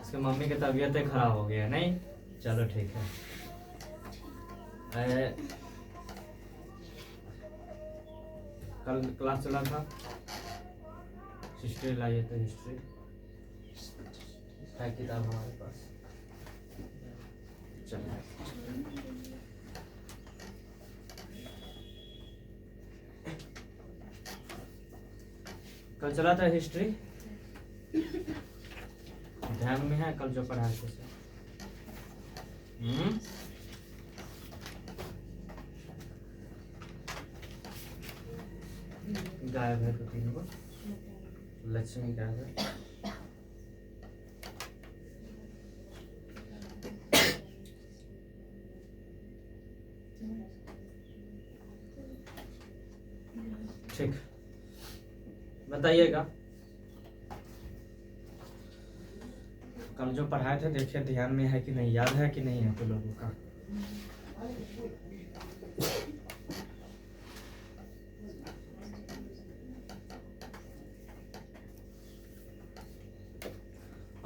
इसके मम्मी की तबीयत खराब हो गया नहीं। चलो ठीक है। कल क्लास चला था, हिस्ट्री लाइए तो हिस्ट्री है किताब हमारे पास। चलो कल चला था हिस्ट्री, ध्यान में है कल जो पढ़ा थे। गायब है तो तीनों को, लक्ष्मी गायब है। ठीक, बताइएगा कल जो पढ़ाए थे, देखिए ध्यान में है कि नहीं, याद है कि नहीं है तो लोगों का।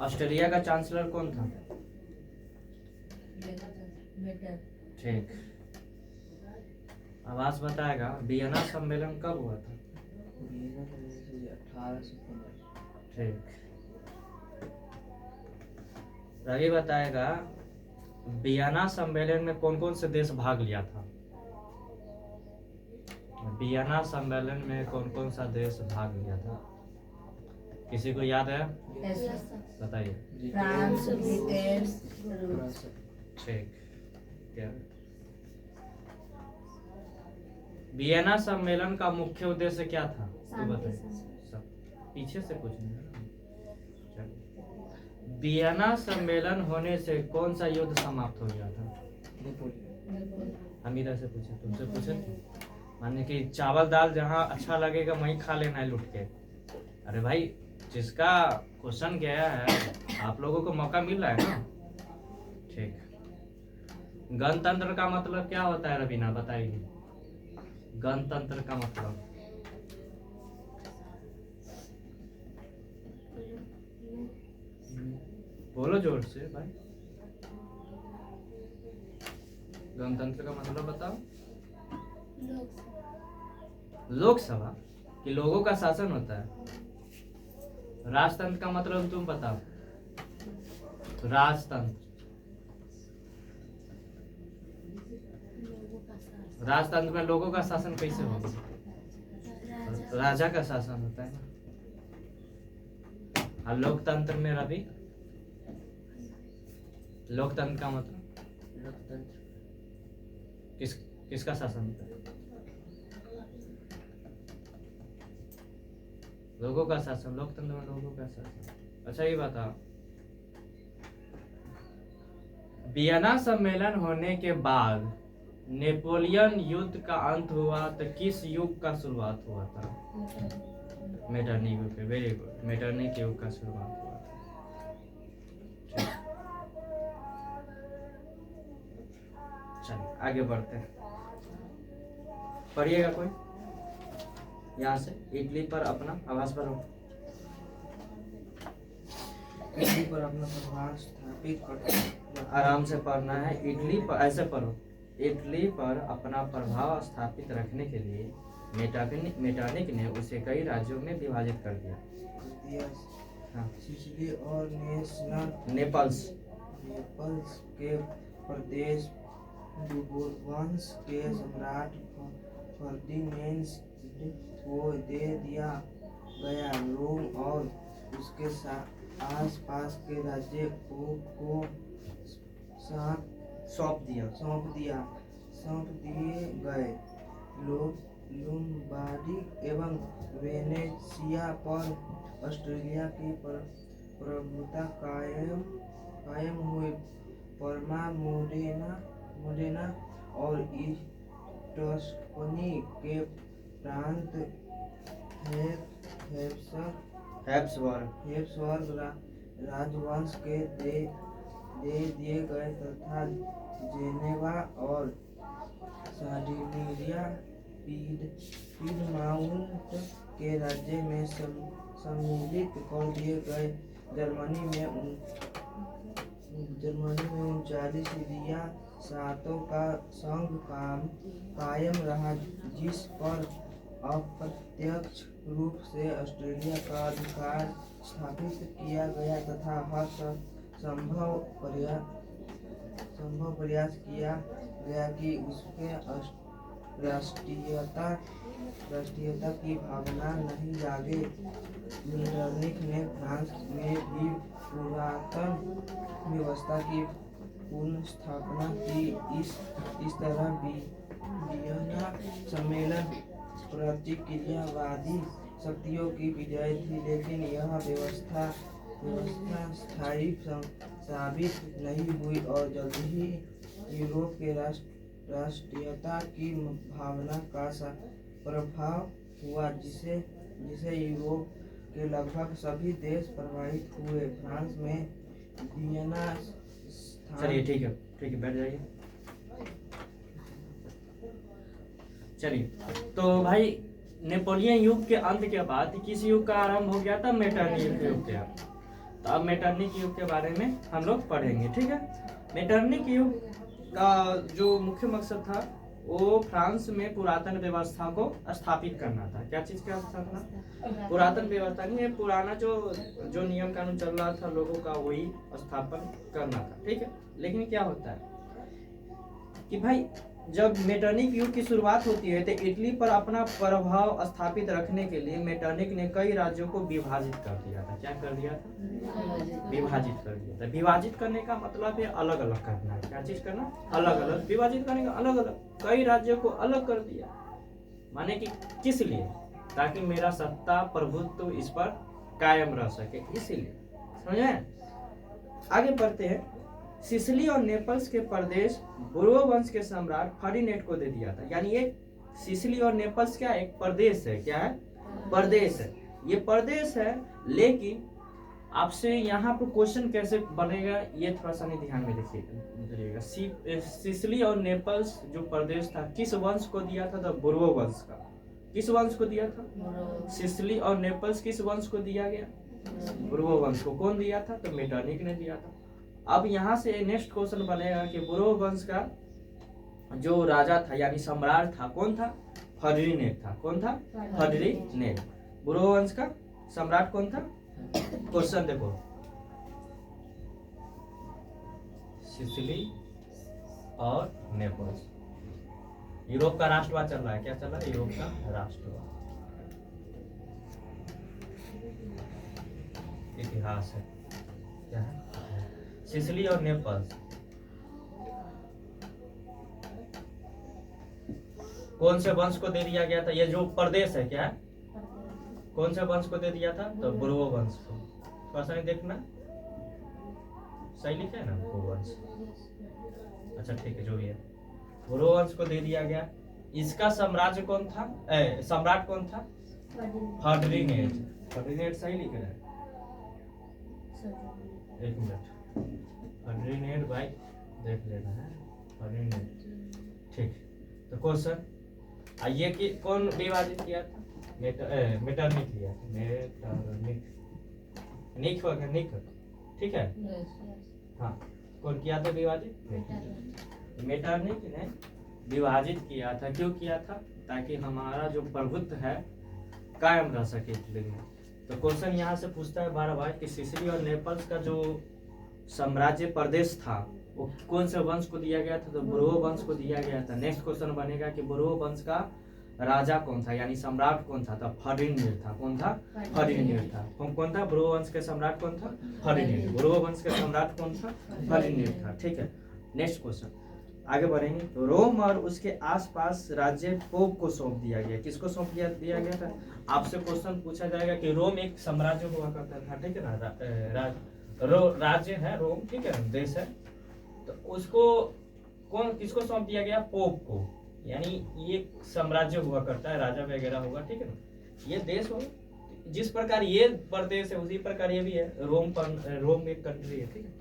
ऑस्ट्रेलिया का चांसलर कौन था? ठीक, आवाज बताएगा वियना सम्मेलन कब हुआ था? 1815। ठीक, रवि बताएगा वियना सम्मेलन में कौन कौन से देश भाग लिया था? वियना सम्मेलन में कौन कौन सा देश भाग लिया था? किसी को याद है? बताइए। फ्रांस, ब्रिटेन, रूस। ठीक, क्या वियना सम्मेलन का मुख्य उद्देश्य क्या था? तो बताइए, सब पीछे से पूछना। वियना सम्मेलन होने से कौन सा युद्ध समाप्त हो गया था? हम इधर से पूछे, तुमसे पूछे, माने कि चावल दाल जहाँ अच्छा लगेगा वहीं खा लेना है लुट के। अरे भाई, जिसका क्वेश्चन गया है आप लोगों को मौका मिल रहा है ना। ठीक, गणतंत्र का मतलब क्या होता है रवीना, बताइए। गणतंत्र का मतलब बोलो जोर से भाई। गणतंत्र का मतलब बताओ। लोकसभा कि लोगों का शासन होता है। राजतंत्र का मतलब तुम बताओ। राजतंत्र, राजतंत्र में लोगों का शासन कैसे होगा? राजा का शासन होता है ना। और लोकतंत्र में रवि, लोकतंत्र का मतलब किसका शासन होता है? लोगों का शासन। लोकतंत्र में लोगों का शासन। अच्छा ये बताओ, वियना सम्मेलन होने के बाद नेपोलियन युद्ध का अंत हुआ तो किस युग का शुरुआत हुआ था? मेटरनिक युग। वेरी गुड, मेटरनिक युग का शुरुआत हुआ था। चलिए आगे बढ़ते हैं, पढ़िएगा कोई यहाँ से। इटली पर अपना आवाज पर हो। इटली पर अपना प्रभाव स्थापित करना, आराम से पढ़ना है। इटली पर ऐसे पढ़ो, इटली पर अपना प्रभाव स्थापित रखने के लिए मेटरनिक ने उसे कई राज्यों में विभाजित कर दिया। हाँ। सिसिली और नेपल्स के प्रदेश बुरबोन के सम्राट फर्डिनेंड को दे दिया गया। रोम और उसके आसपास के राज्य को सौंप दिए गए। लोम्बार्डी एवं वेनेशिया पर ऑस्ट्रिया की प्रभुता कायम हुई। पर्मा, मोडेना और टस्कनी के प्रांत हेब्सबर्ग राजवंश के दे दिए गए तथा जेनेवा और सार्डिनिया पीडमाउंट के राज्य में सम्मिलित कर दिए गए। जर्मनी में 39 रियासतों का संघ कायम रहा, जिस पर अप्रत्यक्ष रूप से ऑस्ट्रिया का अधिकार स्थापित किया गया तथा हर संभव प्रयास किया गया कि उसके राष्ट्रीयता की भावना नहीं जागे। मीटरनिख ने फ्रांस में भी पुरातन व्यवस्था की पुनर्स्थापना की। इस तरह वियना सम्मेलन प्रतिक्रियावादी शक्तियों की विजय थी, लेकिन यह व्यवस्था स्थायी साबित नहीं हुई और जल्द ही यूरोप के राष्ट्रीयता की भावना का प्रभाव हुआ, जिसे यूरोप के लगभग सभी देश प्रभावित हुए। फ्रांस में वियना चलिए ठीक है बैठ जाइए। चलिए तो भाई नेपोलियन युग के अंत के बाद किस युग का आरंभ हो गया था? मेटरनिख युग के। तो अब मेटरनिख युग के बारे में हम लोग पढ़ेंगे, ठीक है। मेटरनिख युग का जो मुख्य मकसद था वो फ्रांस में पुरातन व्यवस्था को स्थापित करना था। क्या चीज का स्थापना? पुरातन व्यवस्था नहीं है, पुराना जो नियम कानून चल रहा था लोगों का वही स्थापन करना था, ठीक है। लेकिन क्या होता है कि भाई जब मेटरनिख युग की शुरुआत होती है तो इटली पर अपना प्रभाव स्थापित रखने के लिए मेटरनिख ने कई राज्यों को विभाजित कर दिया था। क्या कर दिया था? विभाजित कर दिया था। विभाजित करने का मतलब है अलग अलग करना। क्या चीज करना? अलग अलग। विभाजित करने का अलग अलग कई राज्यों को अलग कर दिया। माने कि किस लिए? ताकि मेरा सत्ता प्रभुत्व इस पर कायम रह सके, इसीलिए। समझे? आगे बढ़ते हैं। सिसिली और नेपल्स के प्रदेश बुर्बो वंश के सम्राट फर्डिनेंड को दे दिया था। यानी ये सिसिली और नेपल्स क्या एक प्रदेश है? क्या है? प्रदेश है। ये प्रदेश है, लेकिन आपसे यहाँ पर क्वेश्चन कैसे बनेगा ये थोड़ा सा नहीं ध्यान में रखिएगा। सिसिली और नेपल्स जो प्रदेश था किस वंश को दिया था? तो बुर्बो वंश का। किस वंश को दिया था? सिसिली और नेपल्स किस वंश को दिया गया? बुर्बो वंश को। कौन दिया था? तो मेटरनिख ने दिया था। अब यहाँ से नेक्स्ट क्वेश्चन बनेगा कि बुर्बो वंश का जो राजा था यानी सम्राट था कौन था? फर्डिनेंड था। कौन था? फर्डिनेंड। बुर्बो वंश का सम्राट कौन था? क्वेश्चन देखो, सिसिली और नेपल्स। यूरोप का राष्ट्रवाद चल रहा है। क्या चल रहा है? यूरोप का राष्ट्रवाद। इतिहास है। क्या है? सिसिली और नेपल्स कौन से वंश को दे दिया गया था? ये जो प्रदेश है क्या है? कौन से वंश को दे दिया था? तो बुर्बो वंश को। थोड़ा सा नहीं देखना, सही लिखा है ना? बुर्बो वंश। अच्छा ठीक है, जो भी है बुर्बो वंश को दे दिया गया। इसका साम्राज्य कौन था? सम्राट कौन था? फर्डिनेंड। फर्डिनेंड सही लिख रहा है? एक मिनट, फर्डिनेंड भाई देख लेना है। फर्डिनेंड ठीक। तो क्वेश्चन आइए कि कौन विभाजित किया था? मेटरनिख किया। निख ठीक है। हाँ, कौन किया था विभाजित? मेटरनिख ने विभाजित किया था। क्यों किया था? ताकि हमारा जो प्रभुत्व है कायम रह सके इटली में। तो क्वेश्चन यहाँ से पूछता है बार बार कि सिसिली और नेपल्स का जो साम्राज्य प्रदेश था वो कौन से वंश को दिया गया था? तो बुर्बो वंश को दिया गया था। नेक्स्ट क्वेश्चन बनेगा कि बुर्बो वंश का राजा कौन था यानी सम्राट कौन था? तो फर्डिनेंड था। कौन था? फर्डिनेंड था। कौन था? बुर्बो वंश के सम्राट कौन था? फर्डिनेंड। बुर्बो वंश के सम्राट कौन था? फर्डिनेंड था। ठीक है, नेक्स्ट क्वेश्चन आगे बढ़ेंगे। तो रोम और उसके आसपास राज्य पोप को सौंप दिया गया। किसको सौंप दिया गया था? आपसे क्वेश्चन पूछा जाएगा कि रोम एक साम्राज्य हुआ करता था, ठीक है ना? राज्य है रोम, ठीक है, देश है। तो उसको किसको सौंप दिया गया? पोप को। यानी ये साम्राज्य हुआ करता है, राजा वगैरह होगा, ठीक है ना? ये देश होगा, जिस प्रकार ये प्रदेश है उसी प्रकार ये भी है। रोम एक कंट्री है, ठीक है।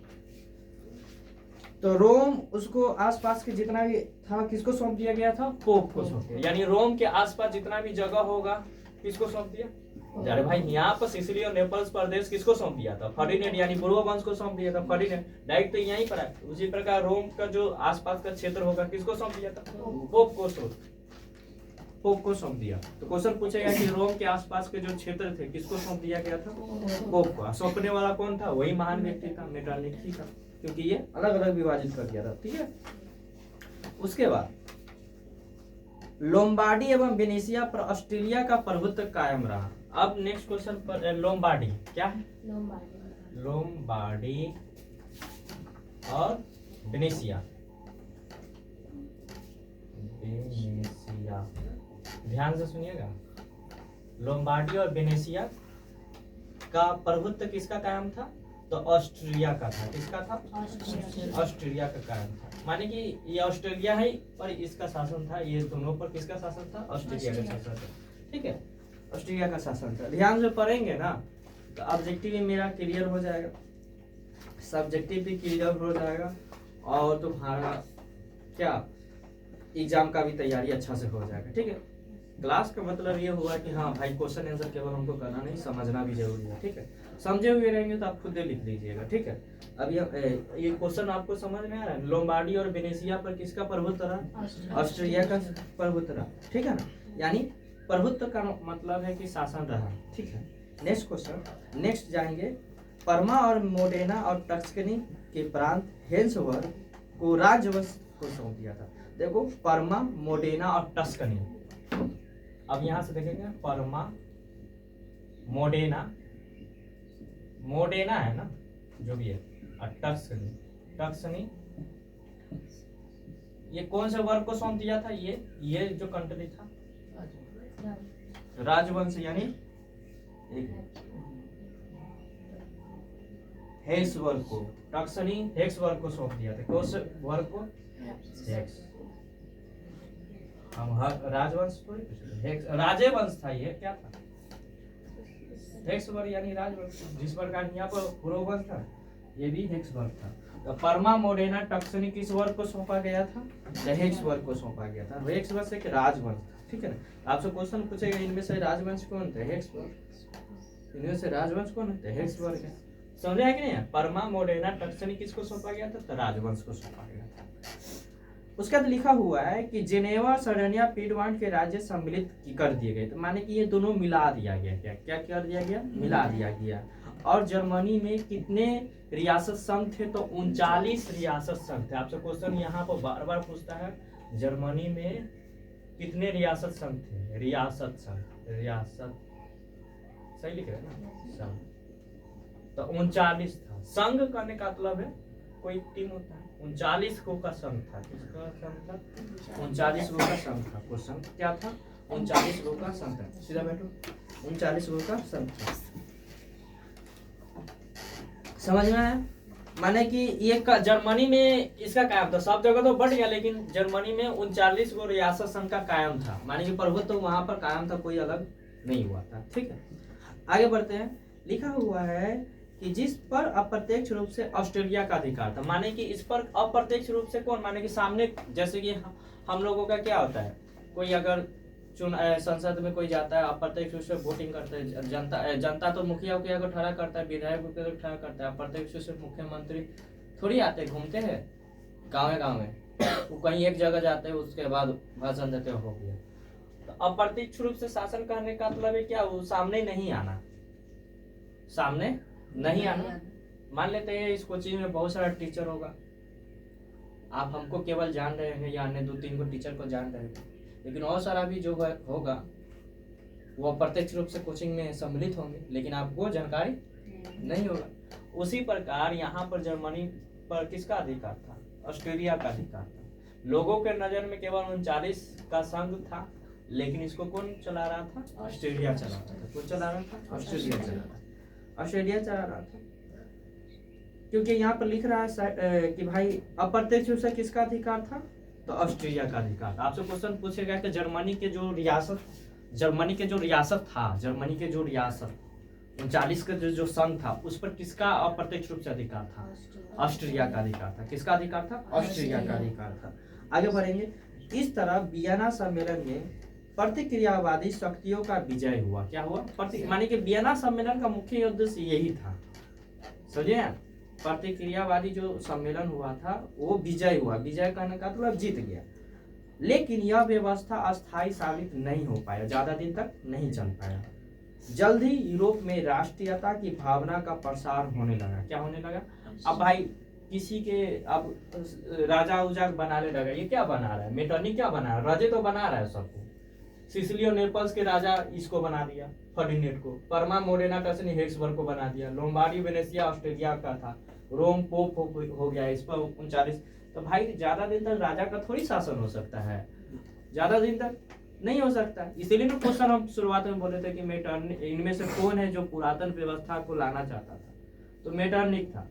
तो रोम उसको आसपास के जितना भी था किसको सौंप दिया गया था? पोप को सौंप दिया। यानी रोम के आसपास जितना भी जगह होगा किसको सौंप दिया? अरे भाई यहाँ पर सिसिली और नेपल्स प्रदेश किसको सौंप दिया था? फर्डिनेंड यानी पूर्व वंश को सौंप दिया था। फर्डिनेंड डायरेक्ट तो यहीं पर है। उसी प्रकार रोम का जो आसपास का क्षेत्र होगा किसको सौंप दिया था? पोप को सौंप दिया। तो क्वेश्चन पूछेगा कि रोम के आसपास के जो क्षेत्र थे किसको सौंप दिया गया था? पोप को। सौंपने वाला कौन था? वही महान व्यक्ति था, मेटरनिक ही था, क्योंकि ये अलग अलग विभाजित कर दिया था, ठीक है। उसके बाद लोम्बार्डी एवं वेनेशिया पर ऑस्ट्रेलिया का प्रभुत्व कायम रहा। अब नेक्स्ट क्वेश्चन पर लोम्बार्डी क्या है? लोम्बार्डी और वेनेशिया। ध्यान से सुनिएगा। लोम्बार्डी और वेनेशिया का प्रभुत्व किसका कायम था? तो ऑस्ट्रिया का था। किसका था? ऑस्ट्रिया का कायम था। माने कि ये ऑस्ट्रेलिया है पर इसका शासन था। ये दोनों पर किसका शासन था? ऑस्ट्रेलिया का शासन था, ठीक है। ऑस्ट्रेलिया का शासन था। ध्यान से पढ़ेंगे ना तो ऑब्जेक्टिव भी मेरा क्लियर हो जाएगा, सब्जेक्टिव भी क्लियर हो जाएगा, और तुम्हारा क्या एग्जाम का भी तैयारी अच्छा से हो जाएगा, ठीक है। क्लास का मतलब ये हुआ कि हाँ भाई क्वेश्चन आंसर केवल हमको करना नहीं, समझना भी जरूरी है, ठीक है। समझे हुए रहेंगे तो आप खुद लिख लीजिएगा, ठीक है। अब ये क्वेश्चन आपको समझ में आ रहा है? लोम्बार्डी और वेनेशिया पर किसका प्रभुत्व रहा? ऑस्ट्रिया का प्रभुत्व रहा, ठीक है ना। यानी प्रभुत्व का मतलब है कि शासन रहा, ठीक है। नेक्स्ट क्वेश्चन, नेक्स्ट जाएंगे। परमा और मोडेना और टस्कनी के प्रांत हेंसवर्थ को राजवंश को सौंप दिया था। देखो परमा, मोडेना और टस्कनी। अब यहां से देखेंगे परमा, मोडेना है ना जो भी है, और टस्कनी ये कौन से वर्ग को सौंप दिया था? ये जो कंट्री था राजवंश, यानी हेक्स वर्ग को, टस्कनी हेक्स वर्ग को सौंप दिया था। कौन से वर्ग को? हेक्स। हम राजवंश को राजे वंश था। ये क्या था? हेक्स वर्ग यानी राजवंश। जिस प्रकार यहाँ पर पूर्व वंश था ये भी हेक्स वर्ग था। तो परमा, मोडेना, टस्कनी किस वर्ग को सौंपा गया था? हेक्स वर्ग को सौंपा गया था। हेक्स वर्ग एक राजवंश, ठीक है ना। आपसे क्वेश्चन पूछेगा इनमें से राजवंश कौन थे? हेक्स वर्ग। इनमें से राजवंश कौन थे? हेक्स वर्ग है। समझा है कि नहीं? परमा, मोडेना, टस्कनी किसको सौंपा गया था? तो राजवंश को सौंपा गया था। उसके बाद लिखा हुआ है कि जेनेवा, सरनिया, पीडवांट के राज्य सम्मिलित कर दिए गए। तो माने कि ये दोनों मिला दिया गया। क्या कर दिया गया? मिला दिया गया। और जर्मनी में कितने रियासत संघ थे? तो 39 रियासत संघ थे। आपसे क्वेश्चन यहाँ पर बार बार पूछता है, जर्मनी में कितने रियासत संघ थे? रियासत सही लिख रहे हैं ना? संघ। तो 39 था। संघ करने का मतलब है कोई टीम होता है। 39 गो का संघ था। किसका संघ था? 39 गो का संघ था। क्वेश्चन क्या था? 39 गो का संघ था। सीधा बैठो, 39 गो का संघ था। समझ में आया? माने कि ये जर्मनी में इसका कायम था। सब जगह तो बढ़ गया, लेकिन जर्मनी में 39 गो रियासत संघ का कायम था। माने कि प्रभुत्व तो वहां पर कायम था, कोई अलग नहीं हुआ था, ठीक है। आगे बढ़ते हैं। लिखा हुआ है कि जिस पर अप्रत्यक्ष रूप से ऑस्ट्रेलिया का अधिकार था। माने कि इस पर अप्रत्यक्ष रूप से कौन? माने कि सामने, जैसे कि हम लोगों का क्या होता है, कोई अगर संसद में कोई जाता है अप्रत्यक्ष रूप से वोटिंग करता है। जनता तो मुखिया को ठहरा करता है, विधायक को ठहरा करता है। अप्रत्यक्ष रूप से मुख्यमंत्री थोड़ी आते घूमते हैं गाँव में, वो कहीं एक जगह जाते हैं, उसके बाद भाषण देते हो गया। तो अप्रत्यक्ष रूप से शासन करने का मतलब है क्या? वो सामने नहीं आना, सामने नहीं आना। मान लेते हैं इस कोचिंग में बहुत सारा टीचर होगा, आप हमको केवल जान रहे हैं या अन्य 2-3 को टीचर को जान रहे हैं, लेकिन और सारा भी जो होगा वो अप्रत्यक्ष रूप से कोचिंग में सम्मिलित होंगे, लेकिन आपको जानकारी नहीं होगा। उसी प्रकार यहाँ पर जर्मनी पर किसका अधिकार था? ऑस्ट्रेलिया का अधिकार था। लोगों के नजर में केवल 39 का संघ था, लेकिन इसको कौन चला रहा था? ऑस्ट्रेलिया चला रहा था। कौन चला रहा था? ऑस्ट्रेलिया चला रहा था। ऑस्ट्रेलिया चला रहा था, क्योंकि यहाँ पर लिख रहा है कि भाई अप्रत्यक्ष रूप से किसका अधिकार था? तो ऑस्ट्रेलिया का अधिकार। आपसे क्वेश्चन पूछेगा कि जर्मनी के जो रियासत जर्मनी के जो रियासत था, जर्मनी के जो रियासत 39 का जो संघ था, उस पर किसका अप्रत्यक्ष रूप से अधिकार था? ऑस्ट्रिया का अधिकार था। किसका अधिकार था? ऑस्ट्रिया का अधिकार था। आगे बढ़ेंगे। इस तरह वियना सम्मेलन में प्रतिक्रियावादी शक्तियों का विजय हुआ। क्या हुआ? माने कि वियना सम्मेलन का मुख्य उद्देश्य यही था, समझे? प्रतिक्रियावादी जो सम्मेलन हुआ था वो विजय हुआ। विजय कहने का मतलब जीत गया। लेकिन यह व्यवस्था अस्थायी साबित नहीं हो पाया, ज्यादा दिन तक नहीं चल पाया। जल्द ही यूरोप में राष्ट्रीयता की भावना का प्रसार होने लगा। क्या होने लगा? अब भाई किसी के अब राजा उजा बनाने लगा। ये क्या बना रहा है? मेटरनिक क्या बना रहा है? राजे तो बना रहा है सबको। सिसिली और नेपल्स के राजा इसको बना दिया, फर्डिनेंड को। परमा मोरेना टसनी हेक्सबर्ग को बना दिया। लोम्बार्डी वेनेसिया ऑस्ट्रेलिया का था। रोम पोप हो गया इस पर 39। तो भाई ज्यादा दिन तक राजा का थोड़ी शासन हो सकता है, ज्यादा दिन तक नहीं हो सकता। इसीलिए ना क्वेश्चन हम शुरुआत में बोले थे कि मेटरनिक, इनमें से कौन है जो पुरातन व्यवस्था को लाना चाहता था? तो मेटरनिक था।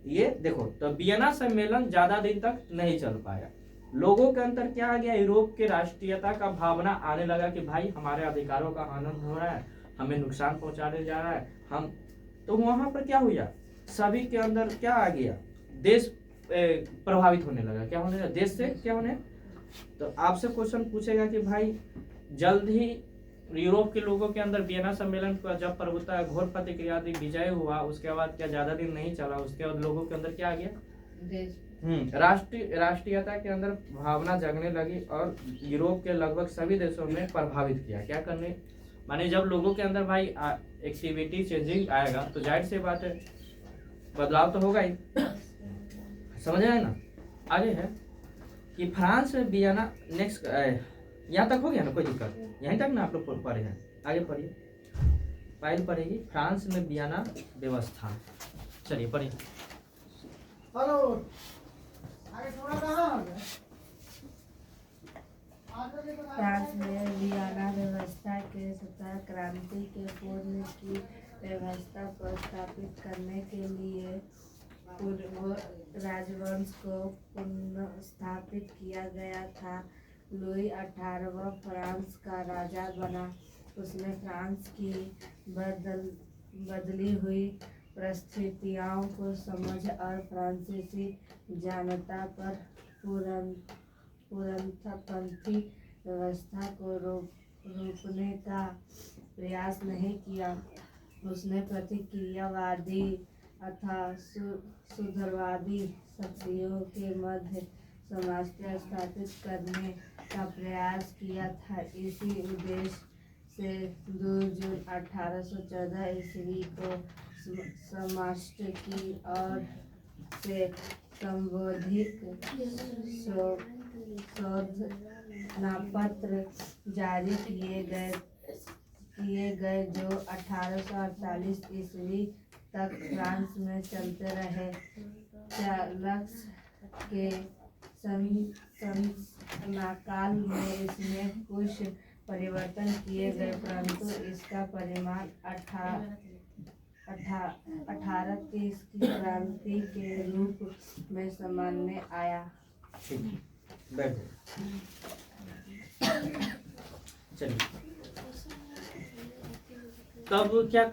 ये देखो, तो वियना सम्मेलन ज्यादा दिन तक नहीं चल पाया। लोगों के अंदर क्या आ गया? यूरोप के राष्ट्रीयता का भावना आने लगा कि भाई हमारे अधिकारों का हनन हो रहा है, हमें नुकसान पहुंचाने जा रहा है हम। तो वहां पर क्या हुआ? सभी के अंदर क्या आ गया? देश प्रभावित होने लगा। क्या होने लगा? देश से क्या होने? तो आपसे क्वेश्चन पूछेगा कि भाई जल्द ही यूरोप के लोगों के अंदर वियना सम्मेलन का जब प्रभुता घोर प्रतिक्रियावादी विजय हुआ, उसके बाद क्या ज्यादा दिन नहीं चला, उसके बाद लोगों के अंदर क्या आ गया? राष्ट्रीयता के अंदर भावना जगने लगी और यूरोप के लगभग सभी देशों में प्रभावित किया। क्या करने माने जब लोगों के अंदर भाई एक्टिविटी चेंजिंग आएगा तो जाहिर सी बात है बदलाव तो होगा ही। समझ आए ना? आगे है कि फ्रांस में वियना नेक्स्ट, यहाँ तक हो गया ना, कोई दिक्कत? यहीं तक ना आप लोग पढ़े हैं? आगे पढ़िए। फाइल पढ़ेगी फ्रांस में वियना व्यवस्था। चलिए पढ़िए। हेलो, आगे थोड़ा कहाँ हो गया? फ्रांस में वियना व्यवस्था के स्वतः क्रांति के पूर्व की व्यवस्था को स्थापित करने के लिए पूर्व राजवंश को पुनर्स्थापित किया गया था। लुई 18वां फ्रांस का राजा बना। उसने फ्रांस की बदली हुई परिस्थितियों को समझ और फ्रांसीसी जनता पर पूरनपंथी व्यवस्था को रोकने का प्रयास नहीं किया। उसने प्रतिक्रियावादी अथवा सुधारवादी शक्तियों के मध्य सामंजस्य स्थापित करने का प्रयास किया था। इसी उद्देश्य से 2 जून 1814 ईस्वी को सामंजस्य की ओर से संबोधित शोधनापत्र जारी किए गए जो 1848 ईस्वी तक फ्रांस में चलते रहे। चार्ल्स के शासनकाल में इसमें कुछ परिवर्तन किए गए, परंतु इसका परिणाम 1830 की क्रांति के रूप में सामने आया। बैठ चलिए, तब क्या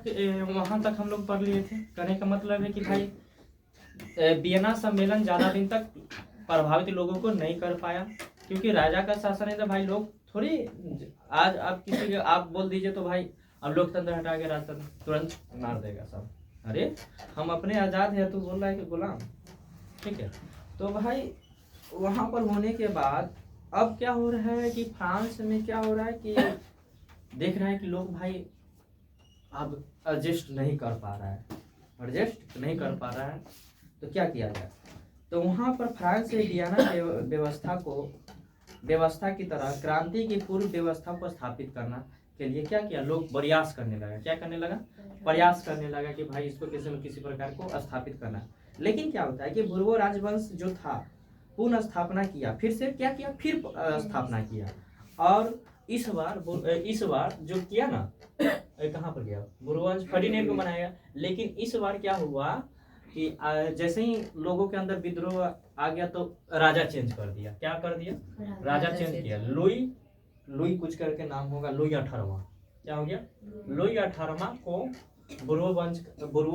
वहां तक हम लोग पढ़ लिए थे। कहने का मतलब है कि भाई वियना सम्मेलन ज्यादा दिन तक प्रभावित लोगों को नहीं कर पाया, क्योंकि राजा का शासन है। तो भाई लोग थोड़ी आज आप किसी के आप बोल दीजिए तो भाई अब लोकतंत्र हटा के राजतंत्र तुरंत मार देगा सब। अरे हम अपने आजाद है, तू बोल रहा है कि गुलाम। ठीक है, तो भाई वहां पर होने के बाद अब क्या हो रहा है कि फ्रांस में क्या हो रहा है कि देख रहे हैं कि लोग भाई अब एडजस्ट नहीं कर पा रहा है, एडजस्ट नहीं कर पा रहा है। तो क्या किया जाए? तो वहां पर फ्रांस से वियना व्यवस्था की तरह क्रांति की पूर्व व्यवस्था को स्थापित करना के लिए क्या किया? लोग प्रयास करने लगा। क्या करने लगा? प्रयास करने लगा कि भाई इसको किसी न किसी प्रकार को स्थापित करना। लेकिन क्या होता है कि बुर्बो राजवंश जो था पुनः स्थापना किया, फिर से क्या किया? फिर स्थापना किया। और इस बार जो किया ना, कहाँ पर गया? बुर्बो फर्डिनेंड को बनाया। लेकिन इस बार क्या हुआ कि जैसे ही लोगों के अंदर विद्रोह आ गया तो राजा चेंज कर दिया। क्या कर दिया? राजा चेंज किया। लुई कुछ करके नाम होगा, लुई 18वां। क्या हो गया? लुई 18वां को बुर्बो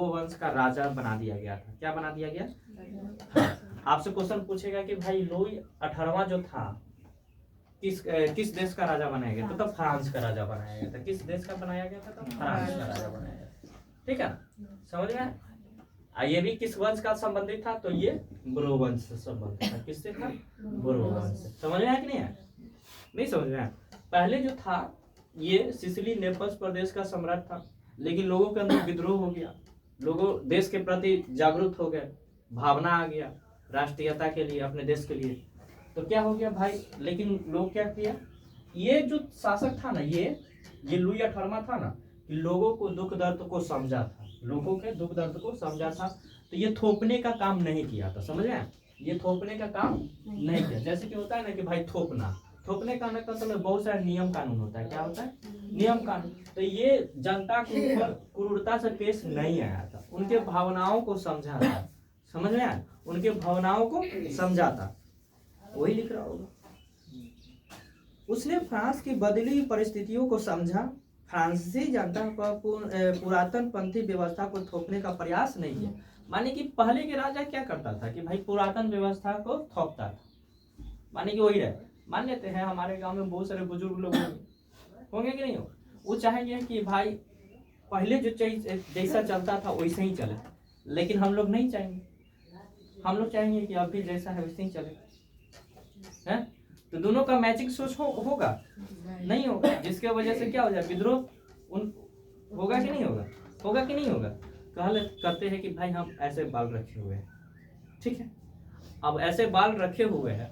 वंश का राजा बना दिया गया था। क्या बना दिया गया? आपसे क्वेश्चन पूछेगा कि भाई लुई 18वां जो था किस देश का राजा बनाया गया था? तब फ्रांस का राजा बनाया गया था। किस देश का बनाया गया था? तब फ्रांस का राजा बनाया गया था। ठीक है, समझ में आया? ये भी किस वंश का संबंधित था? तो ये बुर्बो वंश से संबंधित था। किससे था? बुर्बो वंश से। समझ में आया कि नहीं आया? नहीं समझ में आया? पहले जो था ये सिसिली नेपल्स प्रदेश का सम्राट था, लेकिन लोगों के अंदर विद्रोह हो गया, लोगों देश के प्रति जागरूक हो गए, भावना आ गया राष्ट्रीयता के लिए, अपने देश के लिए। तो क्या हो गया भाई, लेकिन लोग क्या किया, ये जो शासक था ना, ये लुई 18वां था ना, कि लोगों को दुख दर्द को समझा था, लोगों के दुख दर्द को समझा था। तो ये थोपने का काम नहीं किया था। समझ रहे हैं? ये थोपने का काम नहीं किया। जैसे कि होता है ना कि भाई थोपने का मतलब बहुत सारे नियम कानून होता है। क्या होता है? नियम कानून। तो ये जनता के ऊपर क्रूरता से पेश नहीं आया था, उनके भावनाओं को समझा था। समझ में आया? उनके भावनाओं को समझा था, वही लिख रहा होगा। उसने फ्रांस की बदली परिस्थितियों को समझा, फ्रांसीसी जनता पर पुरातन पंथी व्यवस्था को थोपने का प्रयास नहीं किया। माने कि पहले के राजा क्या करता था कि भाई पुरातन व्यवस्था को थोपता था। माने कि वही रहे, मान लेते हैं हमारे गांव में बहुत सारे बुजुर्ग लोग होंगे कि नहीं हो, वो चाहेंगे कि भाई पहले जो जैसा चलता था वैसे ही चले, लेकिन हम लोग नहीं चाहेंगे। हम लोग चाहेंगे कि अभी जैसा है वैसे ही चले, हैं? तो दोनों का मैचिंग सोच होगा? नहीं होगा, जिसके वजह से क्या हो जाए, विद्रोह होगा कि नहीं होगा? होगा कि नहीं होगा? कहते हैं कि भाई हम ऐसे बाल रखे हुए हैं, ठीक है, अब ऐसे बाल रखे हुए हैं,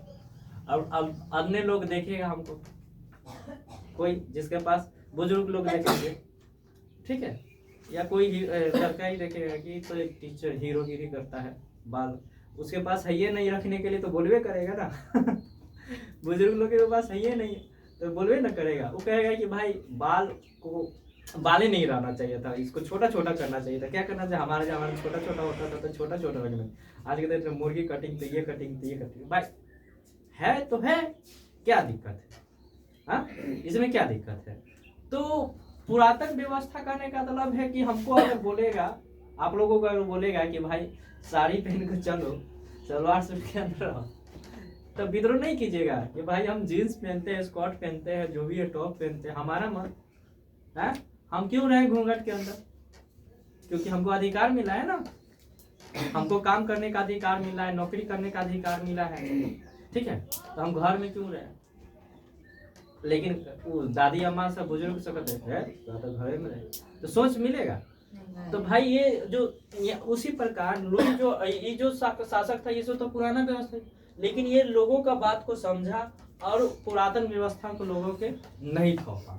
अब अन्य लोग देखेगा हमको, कोई जिसके पास बुजुर्ग लोग देखेंगे, ठीक है, या कोई लड़का ही देखेगा कि तो एक टीचर हीरोगिरी करता है, बाल उसके पास है ये नहीं रखने के लिए, तो बोलवे करेगा ना। बुजुर्ग लोग के पास है ये नहीं तो बोलवे ना करेगा, वो कहेगा कि भाई बाल ही नहीं रहना चाहिए था, इसको छोटा छोटा करना चाहिए था। क्या करना चाहिए? हमारे जमाने छोटा छोटा होता था तो छोटा छोटा रखना। आज के दिन में मुर्गी कटिंग तो ये कटिंग तो ये कटिंग, भाई है तो है, क्या दिक्कत है? हाँ, इसमें क्या दिक्कत है? तो पुरातन व्यवस्था करने का मतलब है कि हमको अगर बोलेगा, आप लोगों को अगर बोलेगा कि भाई साड़ी पहन कर चलो, सलवार सूट के अंदर रहो, तो विद्रोह नहीं कीजिएगा कि भाई हम जीन्स पहनते हैं, स्कर्ट पहनते हैं, जो भी है टॉप पहनते हैं, हमारा मन है, हम क्यों रहे घूंघट के अंदर? क्योंकि हमको अधिकार मिला है ना, हमको काम करने का अधिकार मिला है, नौकरी करने का अधिकार मिला है, ठीक है, तो हम घर में क्यों रहे? लेकिन वो दादी अम्मा सब बुजुर्ग सब कहते हैं तो घर में रहे, तो सोच मिलेगा। तो भाई ये उसी प्रकार ये जो शासक था, ये तो पुराना व्यवस्था, लेकिन ये लोगों का बात को समझा और पुरातन व्यवस्था को लोगों के नहीं थोपा।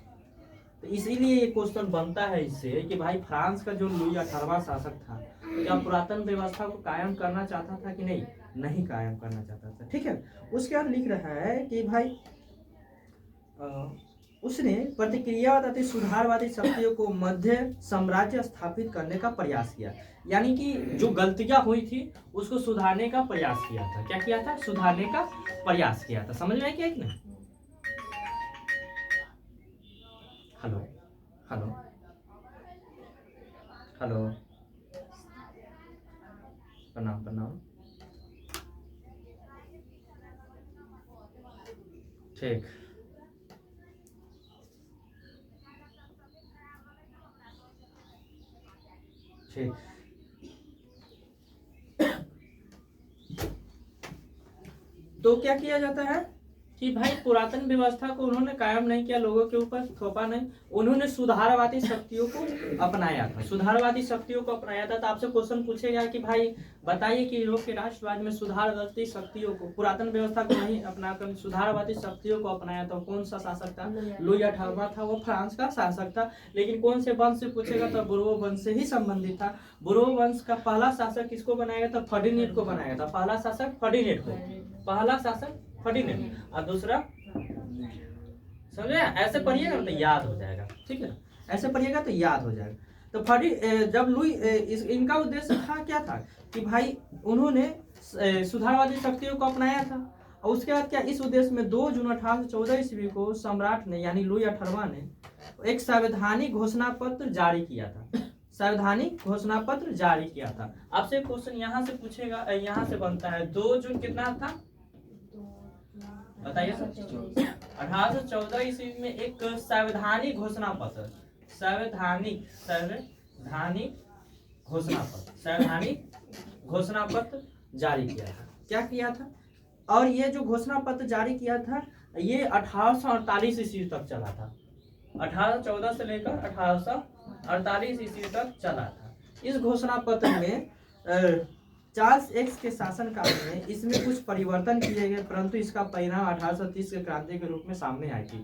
तो इसीलिए ये क्वेश्चन बनता है इससे कि भाई फ्रांस का जो लुई 18वां शासक था, क्या पुरातन व्यवस्था को कायम करना चाहता था कि नहीं? नहीं कायम करना चाहता था, ठीक है। उसके बाद लिख रहा है कि भाई उसने प्रतिक्रियावादी सुधारवादी शक्तियों को मध्य साम्राज्य स्थापित करने का प्रयास किया, यानी कि जो गलतियां हुई थी उसको सुधारने का प्रयास किया था। क्या किया था? सुधारने का प्रयास किया था। समझ में आया क्या कि नहीं? हेलो हेलो हेलो, प्रणाम प्रणाम, ठीक। ठीक, तो क्या किया जाता है कि भाई पुरातन व्यवस्था को उन्होंने कायम नहीं किया, लोगों के ऊपर थोपा नहीं, उन्होंने सुधारवादी शक्तियों को अपनाया था। सुधारवादी शक्तियों को अपनाया था। तो आपसे क्वेश्चन पूछेगा कि भाई बताइए कि यूरोप के राष्ट्रवाद में सुधारवादी शक्तियों को, पुरातन व्यवस्था को नहीं अपनाकर सुधारवादी शक्तियों को अपनाया था, कौन सा शासक था? लुई 18वां था, वो फ्रांस का शासक था। लेकिन कौन से वंश से पूछेगा तो बुर्बो वंश से ही संबंधित था। बुर्बो वंश का पहला शासक किसको बनाया था? फर्डिनेंड को बनाया था। पहला शासक फर्डिनेंड को, पहला शासक फर्डिनेंड, और दूसरा समझे? ऐसे पढ़िएगा तो याद हो जाएगा, ठीक है, ऐसे पढ़िएगा तो याद हो जाएगा। तो जब लुई इनका उद्देश्य था क्या था कि भाई उन्होंने सुधारवादी शक्तियों को अपनाया था और उसके बाद क्या, इस उद्देश्य में 2 जून 1814 ईस्वी को सम्राट ने यानी लुई 18वां ने एक संवैधानिक घोषणा पत्र जारी किया था। संवैधानिक घोषणा पत्र जारी किया था। आपसे क्वेश्चन यहाँ से पूछेगा, यहाँ से बनता है 2 जून कितना था बताइए सर? 1814 ईस्वी में एक संवैधानिक घोषणा पत्र, संवैधानिक घोषणा पत्र जारी किया था। क्या किया था? और ये जो घोषणा पत्र जारी किया था ये 1848 ईस्वी तक चला था। 1814 से लेकर 1848 ईस्वी तक चला था। इस घोषणा पत्र में चार्ल्स एक्स के शासनकाल में इसमें कुछ परिवर्तन किए गए, परंतु इसका परिणाम 1830 के क्रांति के रूप में सामने आई थी।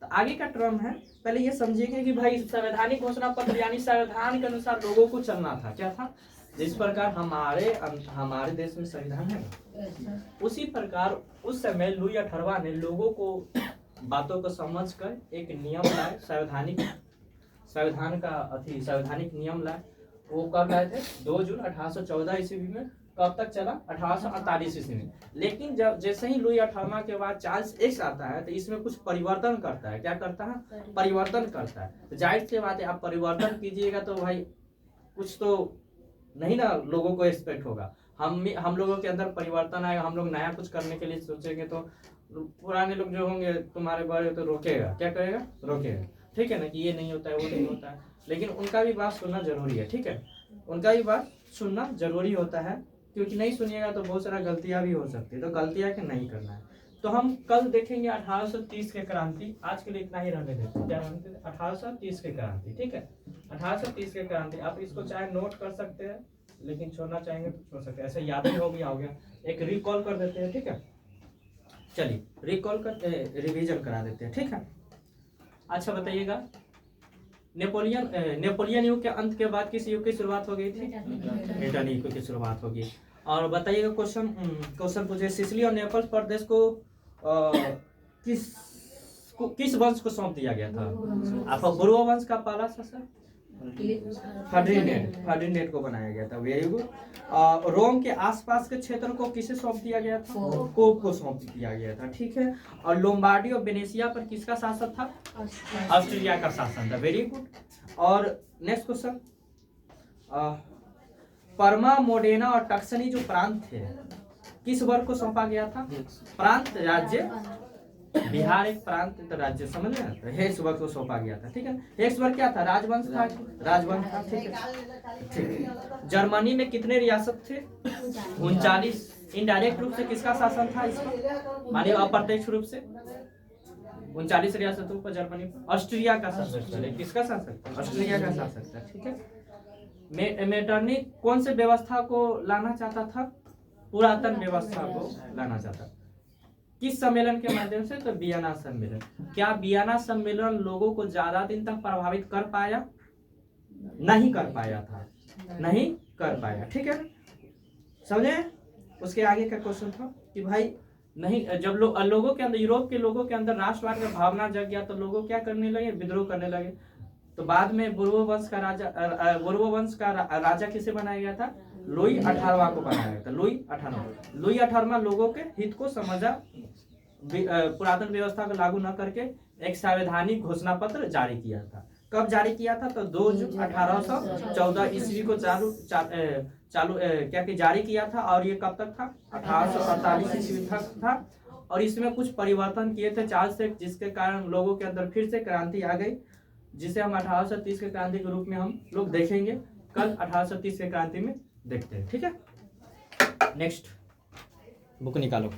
तो आगे का टर्म है, पहले ये समझेंगे कि भाई संवैधानिक घोषणा पत्र यानी संविधान के अनुसार लोगों को चलना था। क्या था? जिस प्रकार हमारे देश में संविधान है उसी प्रकार उस समय लुई 18वां ने लोगों को बातों को समझकर एक नियम लाए, संवैधानिक नियम लाए। वो कब लाए थे? 2 जून 1814 ईस्वी में। कब तक चला? 1848 ईस्वी में। लेकिन जब जैसे ही लुई 18वां के बाद चार्ल्स एक्स आता है तो इसमें कुछ परिवर्तन करता है। क्या करता है? परिवर्तन करता है। तो जाहिर सी बात है आप परिवर्तन कीजिएगा तो भाई कुछ तो नहीं ना लोगों को एक्सपेक्ट होगा। हम लोगों के अंदर परिवर्तन आएगा, हम लोग नया कुछ करने के लिए सोचेंगे तो पुराने लोग जो होंगे तुम्हारे बारे तो रोकेगा। क्या करेगा? रोकेगा। ठीक है ना, कि ये नहीं होता है वो नहीं होता है, लेकिन उनका भी बात सुनना जरूरी है। ठीक है, उनका भी बात सुनना जरूरी होता है, क्योंकि नहीं सुनिएगा तो बहुत सारा गलतियां भी हो सकती है। तो गलतियां के नहीं करना है। तो हम कल देखेंगे 1830 के क्रांति। आज के लिए इतना ही रहने देते हैं। क्या रहने देते? 1830 के क्रांति। ठीक है, 1830 के क्रांति। आप इसको चाहे नोट कर सकते हैं, लेकिन छोड़ना चाहेंगे तो छोड़ सकते हैं। ऐसे याद ही हो गया। एक रिकॉल कर देते हैं। ठीक है, चलिए रिकॉल करते, रिवीजन करा देते हैं। ठीक है, अच्छा बताइएगा, नेपोलियन युग के अंत के बाद किस युग की शुरुआत हो गई थी? ब्रिटेन युग की शुरुआत होगी। और बताइएगा, क्वेश्चन पूछे, सिसिली और नेपल्स प्रदेश को किस वंश को सौंप दिया गया था? आपका बुर्बो वंश का पहला शासक फर्डिनेंड को बनाया गया था। Very good. रोम के आसपास के क्षेत्र को किसे सौंप दिया गया था? पोप को सौंप दिया गया था। ठीक है, और लोम्बार्डी और वेनेशिया पर किसका शासन था? ऑस्ट्रिया का शासन था। Very good. और नेक्स्ट क्वेश्चन, परमा, मोडेना और टक्सनी जो प्रांत थे किस वर्ग को सौंपा गया था? प्रांत, राज्य। बिहार एक प्रांत तो राज्य, समझ रहे हैं? तो हेक्स वर्ग को सौंपा गया था। ठीक है, हेक्स वर्ग क्या था? राजवंश था। राजवंश था। ठीक है। जर्मनी में कितने रियासत थे? 39। इनडायरेक्ट रूप से किसका शासन था इस पर? मानिए अप्रत्यक्ष रूप से 39 रियासतों पर जर्मनी पर ऑस्ट्रिया का शासक था। किसका शासक था? ऑस्ट्रिया का शासक था। ठीक है। मेटरनिक कौन से व्यवस्था को लाना चाहता था? पुरातन व्यवस्था को लाना चाहता। किस सम्मेलन के माध्यम से? तो वियना सम्मेलन। क्या वियना सम्मेलन लोगों को ज्यादा दिन तक प्रभावित कर पाया? नहीं कर पाया था, नहीं कर पाया। ठीक है, समझे? उसके आगे का क्वेश्चन था कि भाई नहीं, जब लोगों के अंदर, यूरोप के लोगों के अंदर राष्ट्रवाद का भावना जग गया तो लोगों क्या करने लगे? विद्रोह करने लगे। तो बाद में बुर्बो वंश का राजा किसे बनाया गया था? लुई 18वां को बनाया गया था। लुई 18वां लोगों के हित को समझा, पुरातन व्यवस्था को लागू न करके एक संवैधानिक घोषणा पत्र जारी किया था। कब जारी किया था? तो 2 जून 1814 ईस्वी को जारी किया था। और ये कब तक था? 1848 ईस्वी तक था। और इसमें कुछ परिवर्तन किए थे चार्ल्स से, जिसके कारण लोगों के अंदर फिर से क्रांति आ गई, जिसे हम 1830 के क्रांति के रूप में हम लोग देखेंगे। कल 1830 के क्रांति में देखते हैं। ठीक है, नेक्स्ट बुक निकालो।